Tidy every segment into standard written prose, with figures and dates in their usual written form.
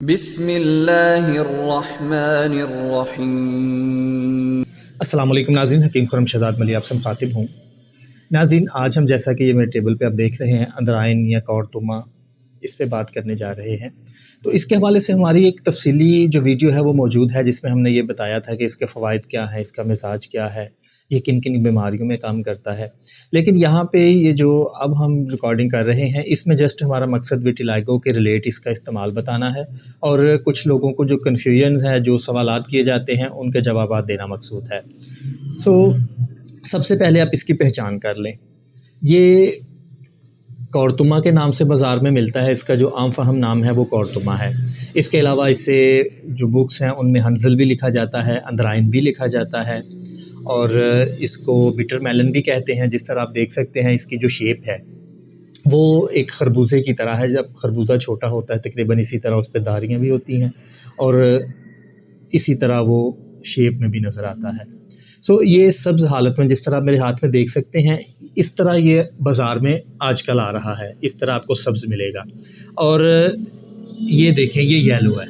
बिस्मिल्लाहिर्रहमानिर्रहीम। अस्सलाम वालेकुम नाज़रीन, हकीम खुर्रम शहज़ाद मलिक आपसे मुखातिब हूँ। नाज़रीन, आज हम जैसा कि ये मेरे टेबल पे आप देख रहे हैं अंदराइन या कौरतुमा, इस पे बात करने जा रहे हैं। तो इसके हवाले से हमारी एक तफसीली जो वीडियो है वो मौजूद है, जिसमें हमने ये बताया था कि इसके फ़वाइद क्या हैं, इसका मिज़ाज क्या है, ये किन किन बीमारियों में काम करता है। लेकिन यहाँ पे ये जो अब हम रिकॉर्डिंग कर रहे हैं, इसमें जस्ट हमारा मकसद विटिलाइगो के रिलेट इसका इस्तेमाल बताना है और कुछ लोगों को जो कन्फ्यूजन है, जो सवालात किए जाते हैं, उनके जवाबात देना मकसूद है। सबसे पहले आप इसकी पहचान कर लें। ये कौरतुमा के नाम से बाज़ार में मिलता है, इसका जो आम फ़हम नाम है वो कौरतुमा है। इसके अलावा इससे जो बुक्स हैं उनमें हंज़ल भी लिखा जाता है, अंदराइन भी लिखा जाता है और इसको बिटर मेलन भी कहते हैं। जिस तरह आप देख सकते हैं इसकी जो शेप है वो एक खरबूजे की तरह है। जब खरबूजा छोटा होता है तकरीबन इसी तरह उस पर धारियाँ भी होती हैं और इसी तरह वो शेप में भी नज़र आता है। ये सब्ज़ हालत में, जिस तरह आप मेरे हाथ में देख सकते हैं, इस तरह ये बाज़ार में आजकल आ रहा है। इस तरह आपको सब्ज़ मिलेगा और ये देखें, ये येलो है।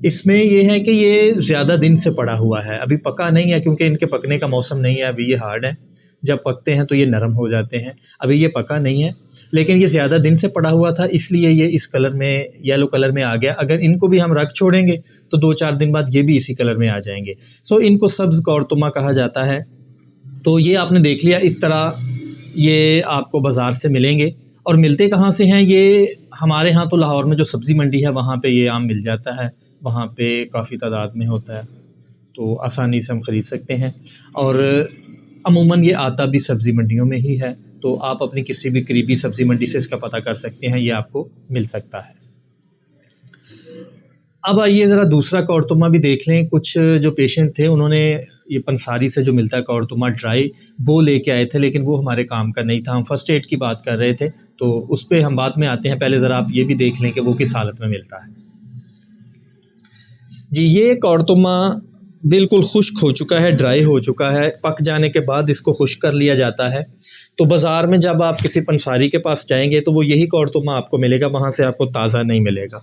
इसमें ये है कि ये ज़्यादा दिन से पड़ा हुआ है, अभी पका नहीं है क्योंकि इनके पकने का मौसम नहीं है। अभी ये हार्ड है, जब पकते हैं तो ये नरम हो जाते हैं। अभी ये पका नहीं है, लेकिन ये ज़्यादा दिन से पड़ा हुआ था, इसलिए ये इस कलर में, येलो कलर में आ गया। अगर इनको भी हम रख छोड़ेंगे तो 2-4 दिन बाद ये भी इसी कलर में आ जाएंगे। इनको सब्ज़ कौरतुमा कहा जाता है। तो ये आपने देख लिया, इस तरह ये आपको बाज़ार से मिलेंगे। और मिलते कहाँ से हैं ये? हमारे यहाँ तो लाहौर में जो सब्ज़ी मंडी है वहाँ पे ये आम मिल जाता है, वहाँ पे काफ़ी तादाद में होता है, तो आसानी से हम ख़रीद सकते हैं। और अमूमन ये आता भी सब्ज़ी मंडियों में ही है, तो आप अपनी किसी भी करीबी सब्ज़ी मंडी से इसका पता कर सकते हैं, ये आपको मिल सकता है। अब आइए ज़रा दूसरा कौरतुमा भी देख लें। कुछ जो पेशेंट थे उन्होंने ये पंसारी से जो मिलता है कौरतुमा ड्राई, वो लेके आए थे, लेकिन वो हमारे काम का नहीं था। हम फ़र्स्ट एड की बात कर रहे थे, तो उस पर हम बाद में आते हैं। पहले ज़रा आप ये भी देख लें कि वो किस हालत में मिलता है। जी, ये कौरतुमा बिल्कुल खुश्क हो चुका है, ड्राई हो चुका है। पक जाने के बाद इसको खुश्क कर लिया जाता है। तो बाज़ार में जब आप किसी पंसारी के पास जाएंगे तो वो यही कौरतुमा आपको मिलेगा, वहाँ से आपको ताज़ा नहीं मिलेगा।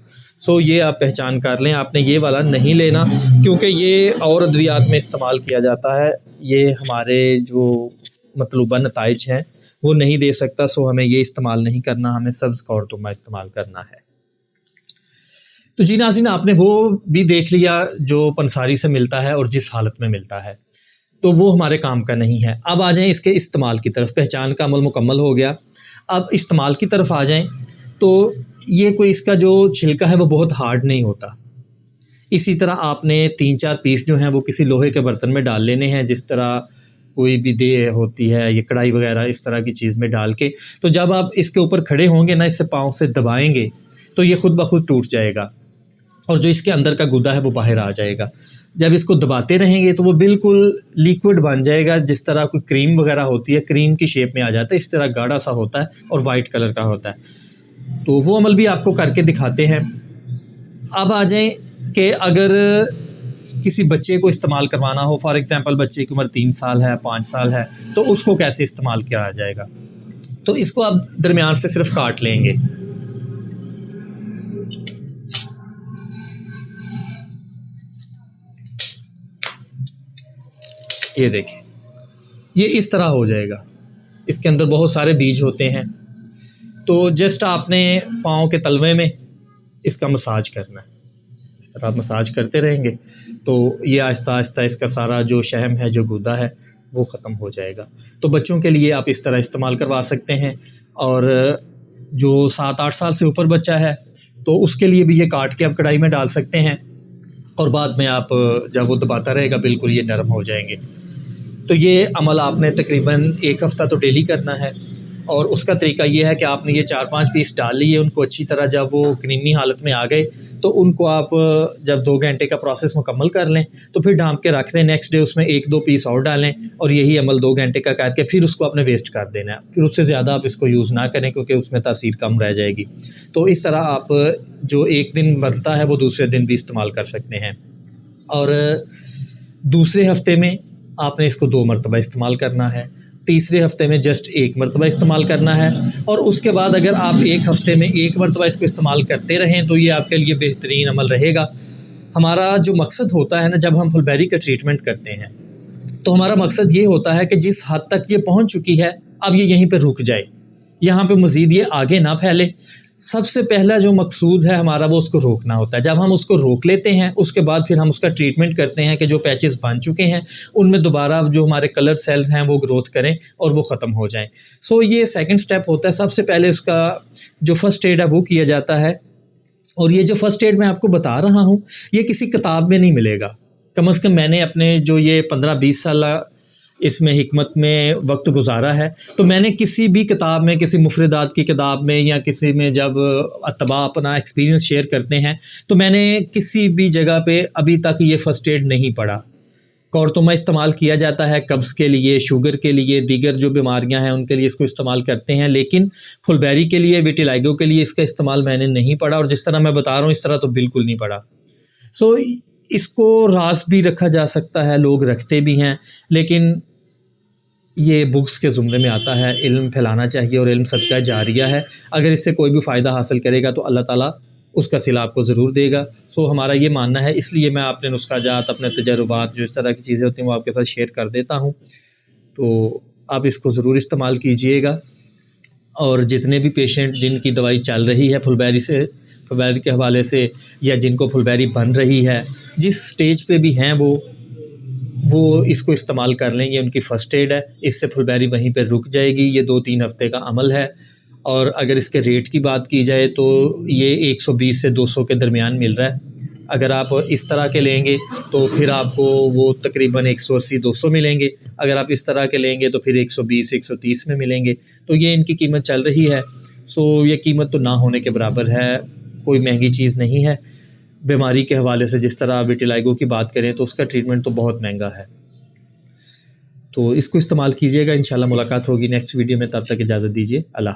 ये आप पहचान कर लें, आपने ये वाला नहीं लेना क्योंकि ये और अद्वियात में इस्तेमाल किया जाता है। ये हमारे जो मतलूबा नताइज हैं वो नहीं दे सकता, हमें ये इस्तेमाल नहीं करना, हमें सब्ज़ कौरतुमा इस्तेमाल करना है। तो जी नाज़रीन, आपने वो भी देख लिया जो पंसारी से मिलता है और जिस हालत में मिलता है, तो वो हमारे काम का नहीं है। अब आ जाएं इसके इस्तेमाल की तरफ। पहचान का अमल मुकम्मल हो गया, अब इस्तेमाल की तरफ आ जाएं। तो ये कोई इसका जो छिलका है वो बहुत हार्ड नहीं होता। इसी तरह आपने 3-4 पीस जो हैं वो किसी लोहे के बर्तन में डाल लेने हैं, जिस तरह कोई भी दे होती है, ये कढ़ाई वगैरह, इस तरह की चीज़ में डाल के। तो जब आप इसके ऊपर खड़े होंगे ना, इससे पाँव से दबाएंगे तो ये खुद ब खुद टूट जाएगा और जो इसके अंदर का गुदा है वो बाहर आ जाएगा। जब इसको दबाते रहेंगे तो वो बिल्कुल लिक्विड बन जाएगा, जिस तरह कोई क्रीम वगैरह होती है, क्रीम की शेप में आ जाता है। इस तरह गाढ़ा सा होता है और वाइट कलर का होता है। तो वो अमल भी आपको करके दिखाते हैं। अब आ जाएं कि अगर किसी बच्चे को इस्तेमाल करवाना हो, फॉर एग्ज़ाम्पल बच्चे की उम्र 3 साल है, 5 साल है, तो उसको कैसे इस्तेमाल किया जाएगा? तो इसको आप दरमियान से सिर्फ काट लेंगे। ये देखें, ये इस तरह हो जाएगा। इसके अंदर बहुत सारे बीज होते हैं। तो जस्ट आपने पाँव के तलवे में इसका मसाज करना है। इस तरह आप मसाज करते रहेंगे तो ये आहिस्ता आहिस्ता इसका सारा जो शहम है, जो गुदा है, वो ख़त्म हो जाएगा। तो बच्चों के लिए आप इस तरह इस्तेमाल करवा सकते हैं। और जो 7-8 साल से ऊपर बच्चा है तो उसके लिए भी ये काट के आप कढ़ाई में डाल सकते हैं और बाद में आप जब वो दबाता रहेगा बिल्कुल ये नरम हो जाएंगे। तो ये अमल आपने तकरीबन 1 हफ़्ता तो डेली करना है। और उसका तरीका ये है कि आपने ये 4-5 पीस डाल लिए, उनको अच्छी तरह जब वो क्रीमी हालत में आ गए तो उनको आप जब 2 घंटे का प्रोसेस मुकम्मल कर लें तो फिर ढाँप के रख दें। नेक्स्ट डे उसमें 1-2 पीस और डालें और यही अमल 2 घंटे का करके फिर उसको आपने वेस्ट कर देना है। फिर उससे ज़्यादा आप इसको यूज़ ना करें क्योंकि उसमें तासीर कम रह जाएगी। तो इस तरह आप जो एक दिन बनता है वो दूसरे दिन भी इस्तेमाल कर सकते हैं। और दूसरे हफ्ते में आपने इसको 2 मरतबा इस्तेमाल करना है। तीसरे हफ्ते में जस्ट एक मरतबा इस्तेमाल करना है। और उसके बाद अगर आप एक हफ्ते में एक मरतबा इसको इस्तेमाल करते रहें तो ये आपके लिए बेहतरीन अमल रहेगा। हमारा जो मकसद होता है ना, जब हम फुलबेरी का ट्रीटमेंट करते हैं तो हमारा मकसद ये होता है कि जिस हद तक ये पहुंच चुकी है अब ये यहीं पे रुक जाए, यहाँ पे मज़ीद ये आगे ना फैले। सबसे पहला जो मकसूद है हमारा वो उसको रोकना होता है। जब हम उसको रोक लेते हैं उसके बाद फिर हम उसका ट्रीटमेंट करते हैं कि जो पैचेस बन चुके हैं उनमें दोबारा जो हमारे कलर सेल्स हैं वो ग्रोथ करें और वो ख़त्म हो जाएं। सो ये सेकंड स्टेप होता है। सबसे पहले उसका जो फ़र्स्ट एड है वो किया जाता है। और ये जो फ़र्स्ट एड मैं आपको बता रहा हूँ ये किसी किताब में नहीं मिलेगा। कम से कम मैंने अपने जो ये 15-20 साल इसमें हिकमत में वक्त गुजारा है तो मैंने किसी भी किताब में, किसी मुफरदात की किताब में या किसी में जब अतबा अपना एक्सपीरियंस शेयर करते हैं तो मैंने किसी भी जगह पे अभी तक ये फ़र्स्ट एड नहीं पढ़ा। कौरतुमा इस्तेमाल किया जाता है कब्ज़ के लिए, शुगर के लिए, दीगर जो बीमारियां हैं उनके लिए इसको इस्तेमाल करते हैं, लेकिन फुलबेरी के लिए, विटिलाइगो के लिए इसका इस्तेमाल मैंने नहीं पढ़ा। और जिस तरह मैं बता रहा हूँ इस तरह तो बिल्कुल नहीं पढ़ा। सो इसको राज भी रखा जा सकता है, लोग रखते भी हैं, लेकिन ये बुक्स के ज़ुमरे में आता है। इल्म फैलाना चाहिए और इल्म सदका जारिया है। अगर इससे कोई भी फ़ायदा हासिल करेगा तो अल्लाह ताला उसका सिला आपको ज़रूर देगा। सो हमारा ये मानना है, इसलिए मैं अपने नुस्खा जात, अपने तजर्बात, जो इस तरह की चीज़ें होती हैं वो आपके साथ शेयर कर देता हूँ। तो आप इसको ज़रूर इस्तेमाल कीजिएगा। और जितने भी पेशेंट जिनकी दवाई चल रही है फुलबेरी से, फुलबेरी के हवाले से, या जिनको फुलबेरी बन रही है, जिस स्टेज पे भी हैं वो इसको इस्तेमाल कर लेंगे। उनकी फ़र्स्ट एड है, इससे फुलबेरी वहीं पे रुक जाएगी। ये 2-3 हफ़्ते का अमल है। और अगर इसके रेट की बात की जाए तो ये 120 से 200 के दरमियान मिल रहा है। अगर आप इस तरह के लेंगे तो फिर आपको वो तकरीबन 180-200 मिलेंगे। अगर आप इस तरह के लेंगे तो फिर 120-130 में मिलेंगे। तो ये इनकी कीमत चल रही है। सो ये कीमत तो ना होने के बराबर है, कोई महंगी चीज़ नहीं है। बीमारी के हवाले से जिस तरह विटिलाइगो की बात करें तो उसका ट्रीटमेंट तो बहुत महंगा है। तो इसको इस्तेमाल कीजिएगा। इंशाल्लाह मुलाकात होगी नेक्स्ट वीडियो में। तब तक इजाज़त दीजिए। अल्लाह।